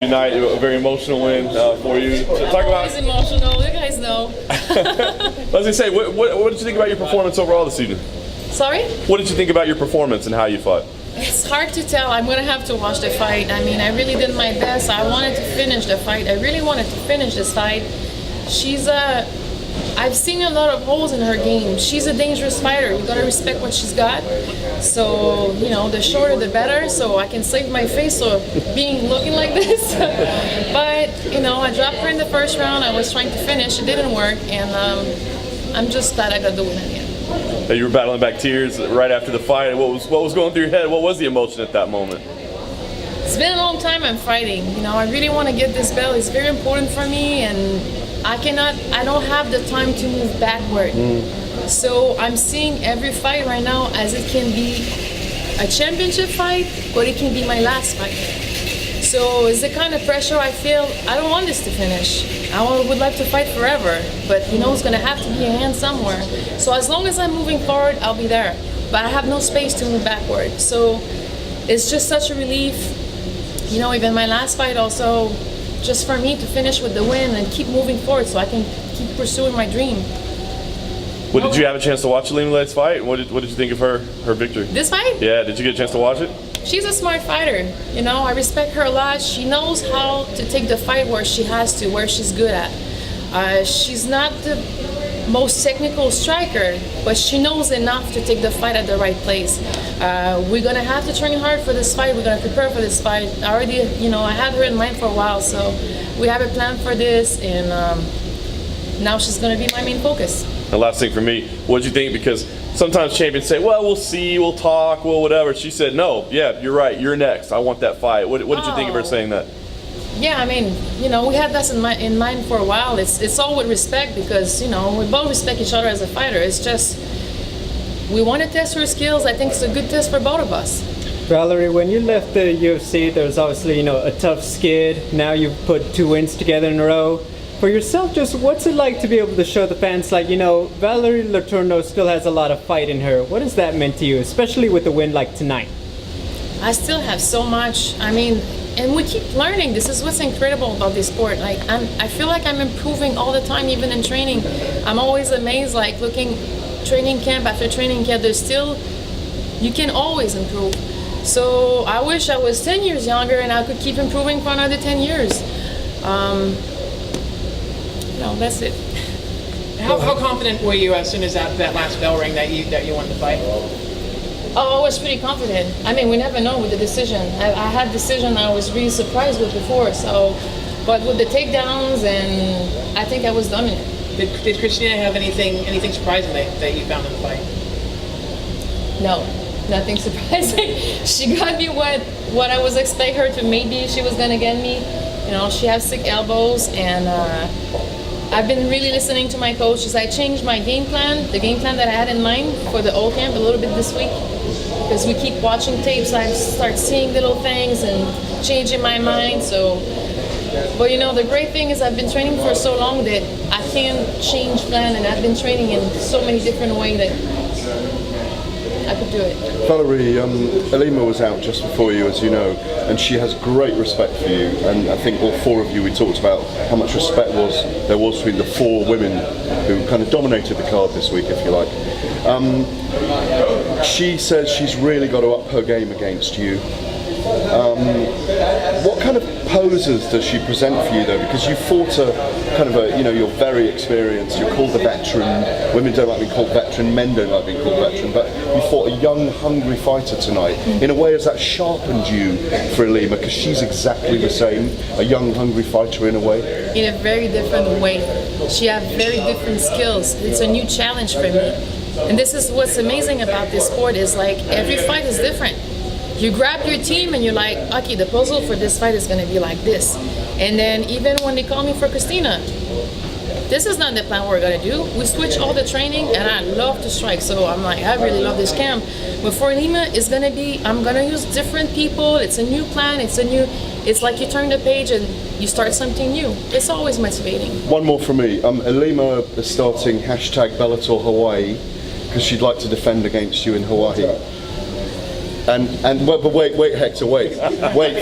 Night, a very emotional win for you. So talk about. It's emotional. You guys know. I was gonna say, what did you think about your performance overall this evening? Sorry? What did you think about your performance and how you fought? It's hard to tell. I'm gonna have to watch the fight. I mean, I really did my best. I wanted to finish the fight. I really wanted to finish this fight. I've seen a lot of holes in her game. She's a dangerous fighter. You gotta respect what she's got. So, you know, the shorter the better, so I can save my face or looking like this. But, you know, I dropped her in the first round. I was trying to finish. It didn't work, and I'm just glad I got the win in the end. You were battling back tears right after the fight. What was going through your head? What was the emotion at that moment? It's been a long time I'm fighting. You know, I really want to get this belt. It's very important for me, and I don't have the time to move backward. So I'm seeing every fight right now as it can be a championship fight, but it can be my last fight. So it's the kind of pressure I feel. I don't want this to finish. I would like to fight forever, but you know, it's gonna have to be a hand somewhere. So as long as I'm moving forward, I'll be there. But I have no space to move backward. So it's just such a relief. You know, even my last fight also, just for me to finish with the win and keep moving forward so I can keep pursuing my dream. Did you have a chance to watch Ilima-Lei's fight? What did you think of her victory? This fight? Yeah, did you get a chance to watch it? She's a smart fighter. You know, I respect her a lot. She knows how to take the fight where she has to, where she's good at. She's not the most technical striker, but she knows enough to take the fight at the right place. We're gonna have to train hard for this fight. We're gonna prepare for this fight. I had her in mind for a while, so we have a plan for this, and now she's gonna be my main focus. The last thing for me, what did you think? Because sometimes champions say, well, we'll see, we'll talk, well, whatever. She said, no, yeah, you're right, you're next. I want that fight. What did you think of her saying that? Yeah, I mean, you know, we had that in mind for a while. It's all with respect because, you know, we both respect each other as a fighter. It's just, we want to test her skills. I think it's a good test for both of us. Valerie, when you left the UFC, there was obviously, you know, a tough skid. Now you've put 2 wins together in a row. For yourself, just what's it like to be able to show the fans, like, you know, Valerie Letourneau still has a lot of fight in her. What has that meant to you, especially with a win like tonight? I still have so much. I mean, and we keep learning. This is what's incredible about this sport. Like, I feel like I'm improving all the time, even in training. I'm always amazed, like looking training camp after training camp. You can always improve. So I wish I was 10 years younger and I could keep improving for another 10 years. No, that's it. How confident were you as soon as that last bell rang that you won the fight? Oh, I was pretty confident. I mean, we never know with the decision. I had decision I was really surprised with before. So, but with the takedowns, and I think I was dominant. Did Kristina have anything surprising that you found in the fight? No, nothing surprising. She got me what I was expecting her to. Maybe she was gonna get me. You know, she has sick elbows, and I've been really listening to my coaches. I changed my game plan, the game plan that I had in mind for the old camp a little bit this week, because we keep watching tapes. I start seeing little things and changing my mind. So, but you know, the great thing is I've been training for so long that I can change plan, and I've been training in so many different ways that I could do it. Valerie, Ilima was out just before you, as you know, and she has great respect for you. And I think all 4 of you, we talked about how much respect there was between the 4 women who kind of dominated the card this week, if you like. She says she's really got to up her game against you. What kind of poses does she present for you, though? Because you fought you're very experienced, you're called a veteran. Women don't like being called veteran, men don't like being called veteran, but you fought a young, hungry fighter tonight. In a way, has that sharpened you for Ilima? Because she's exactly the same, a young, hungry fighter in a way. In a very different way. She has very different skills. It's a new challenge for me. And this is what's amazing about this sport, is like every fight is different. You grab your team and you're like, okay, the puzzle for this fight is going to be like this. And then even when they call me for Kristina, this is not the plan we're going to do. We switch all the training, and I love to strike. So I'm like, I really love this camp. But for Ilima, it's going to be, I'm going to use different people. It's a new plan. It's like you turn the page and you start something new. It's always motivating. One more from me. Ilima is starting #Bellator Hawaii because she'd like to defend against you in Hawaii. But wait, Hector, wait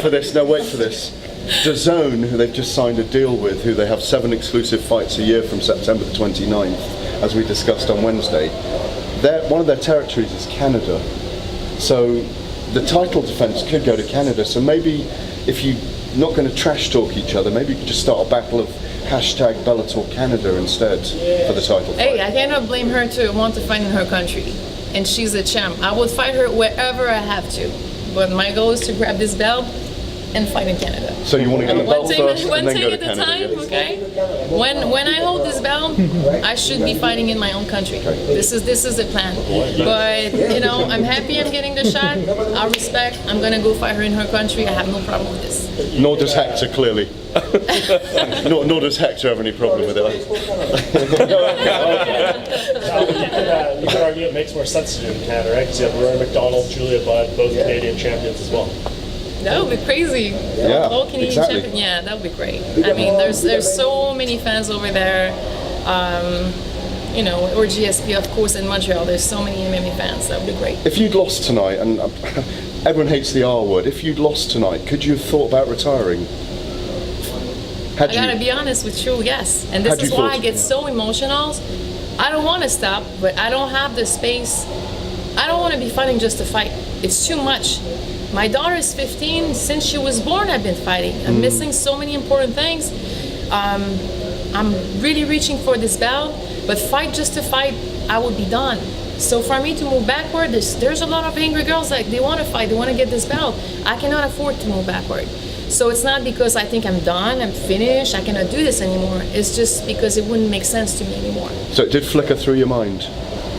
for this. No, wait for this. DAZN, who they've just signed a deal with, who they have 7 exclusive fights a year from September the 29th, as we discussed on Wednesday, one of their territories is Canada. So the title defense could go to Canada. So maybe if you're not going to trash talk each other, maybe you could just start a battle of hashtag Bellator Canada instead for the title fight. Hey, I cannot blame her to want to fight in her country. And she's a champ. I would fight her wherever I have to. But my goal is to grab this belt and fight in Canada. So you want to get the belt first and then go to Canada? One thing at a time, okay? When I hold this belt, I should be fighting in my own country. This is the plan. But you know, I'm happy I'm getting the shot. I respect. I'm gonna go fight her in her country. I have no problem with this. Nor does Hector, clearly. nor does Hector have any problem with it. You could argue it makes more sense to do in Canada, right? Because you have Rory McDonald, Julia Budd, both Canadian champions as well. That would be crazy. Yeah, Whole Canadian exactly. champion. Yeah, that would be great. I mean, there's so many fans over there. You know, or GSP, of course, in Montreal. There's so many MMA fans. That would be great. If you'd lost tonight, and everyone hates the R word, if you'd lost tonight, could you have thought about retiring? I gotta be honest with you, yes. And this is why I get so emotional. I don't want to stop, but I don't have the space. I don't want to be fighting just to fight. It's too much. My daughter is 15. Since she was born, I've been fighting. I'm missing so many important things. I'm really reaching for this belt, but fight just to fight, I would be done. So for me to move backward, there's a lot of angry girls like they want to fight, they want to get this belt. I cannot afford to move backward. So it's not because I think I'm done, I'm finished, I cannot do this anymore. It's just because it wouldn't make sense to me anymore. So it did flicker through your mind?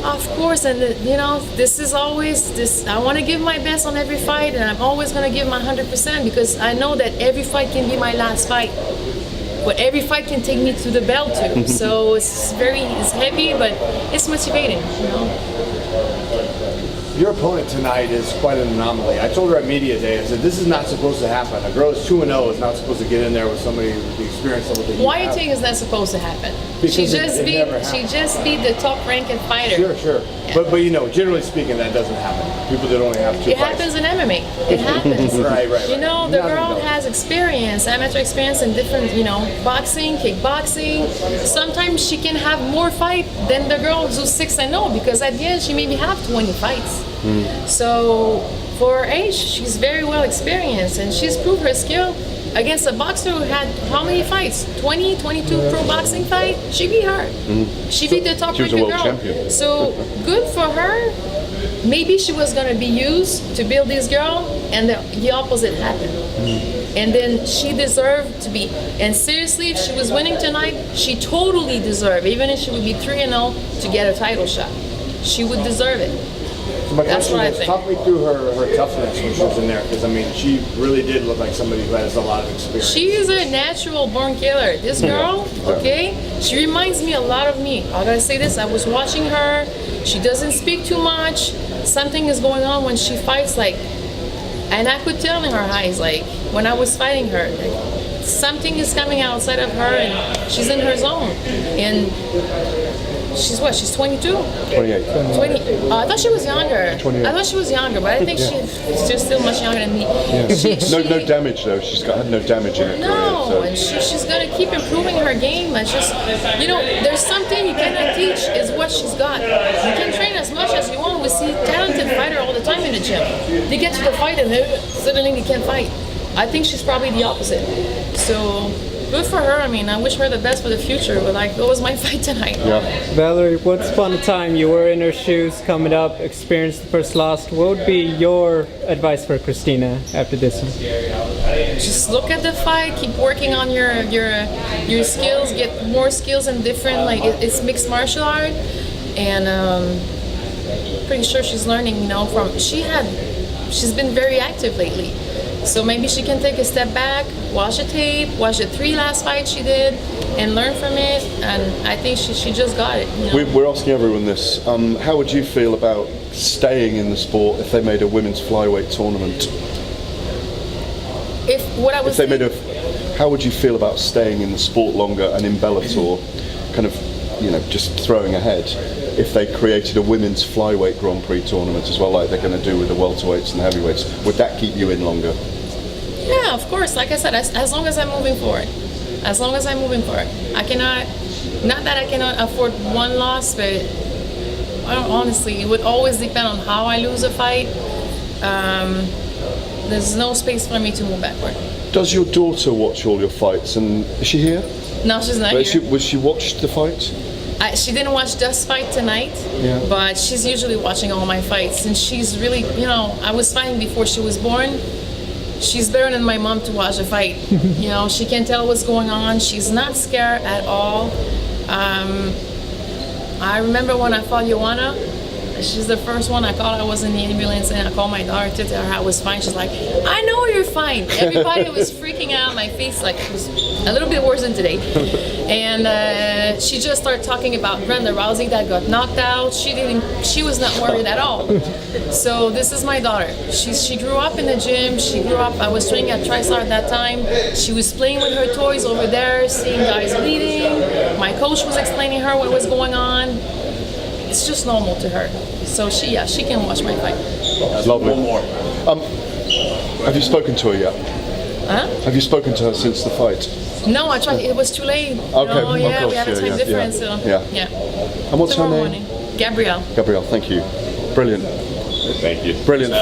Of course, and you know, this is always this. I want to give my best on every fight, and I'm always going to give my 100% because I know that every fight can be my last fight. But every fight can take me to the belt too. So it's heavy, but it's motivating, you know. Your opponent tonight is quite an anomaly. I told her at media day, I said, this is not supposed to happen. A girl that's 2-0 is not supposed to get in there with somebody with the experience level that you Why do you have. think it's not supposed to happen? Because She it never happens. just beat the top ranking fighter. Sure. Yeah. But you know, generally speaking, that doesn't happen. People that only have 2 It fights. happens in MMA. It happens. Right. You know, the Not girl enough. has experience, amateur experience in different, you know, boxing, kickboxing. Sometimes she can have more fight than the girl who's 6-0 because at the end she maybe have 20 fights. So for her age, she's very well experienced and she's proved her skill against a boxer who had how many fights? 20, 22 pro boxing fight? She beat her. She beat the top She was a ranking world girl. champion. So good for her. Maybe she was gonna be used to build this girl, and the opposite happened. And then she deserved to be. And seriously, if she was winning tonight, she totally deserved, even if she would be 3-0, to get a title shot. She would deserve it. So my That's question what I is, think. talk me through her toughness when she was in there, because I mean, she really did look like somebody who has a lot of experience. She is a natural born killer. This girl, okay, she reminds me a lot of me. I gotta say this, I was watching her. She doesn't speak too much. Something is going on when she fights, like, and I could tell in her eyes, like, when I was fighting her, like, something is coming outside of her and she's in her zone. And she's what? She's 22? 28. 20. I thought she was younger. 28. I thought she was younger, but I think she's still much younger than me. No damage though. She's had no damage in her No, career. and she's gonna keep improving her game. And just, you know, there's something you cannot teach is what she's got. You can train as much as you want. We see talented fighter all the time in the gym. They get to the fight and suddenly they can't fight. I think she's probably the opposite. So good for her. I mean, I wish her the best for the future. But like, it was my fight tonight. Valerie, once upon a time you were in her shoes, coming up, experienced the first loss. What would be your advice for Kristina after this one? Just look at the fight, keep working on your skills, get more skills in different, like it's mixed martial art, and pretty sure she's learning, you know, she's been very active lately. So maybe she can take a step back, watch the tape, watch the 3 last fights she did, and learn from it. And I think she just got it. You know? We're asking everyone this. How would you feel about staying in the sport if they made a women's flyweight tournament? How would you feel about staying in the sport longer and in Bellator, kind of, you know, just throwing ahead, if they created a women's flyweight Grand Prix tournament as well, like they're going to do with the welterweights and the heavyweights? Would that keep you in longer? Yeah, of course. Like I said, as long as I'm moving forward. As long as I'm moving forward. I cannot, not that I cannot afford one loss, but I don't, honestly, it would always depend on how I lose a fight. There's no space for me to move backward. Does your daughter watch all your fights? And is she here? No, she's not But here. was she watched the fights? She didn't watch this fight tonight, Yeah. but she's usually watching all my fights. And she's really, you know, I was fighting before she was born. She's better than my mom to watch a fight. You know, she can tell what's going on. She's not scared at all. I remember when I fought Joanna, she's the first one I called. I was in the ambulance and I called my daughter to tell her I was fine. She's like, I know you're fine. Everybody was freaking out. My face like was a little bit worse than today. And she just started talking about Ronda Rousey that got knocked out. She was not worried at all. So this is my daughter. She grew up in the gym. She grew up, I was training at TriStar at that time. She was playing with her toys over there, seeing guys bleeding. My coach was explaining her what was going on. It's just normal to her. So she can watch my fight. Lovely. One more. Have you spoken to her yet? Huh? Have you spoken to her since the fight? No, I tried. It was too late. Okay, Oh of yeah, course, we had a yeah, time yeah, difference. yeah. So Yeah. yeah. And what's her Tomorrow name? morning. Gabrielle. Gabrielle, thank you. Brilliant. Thank you. Brilliant. Thank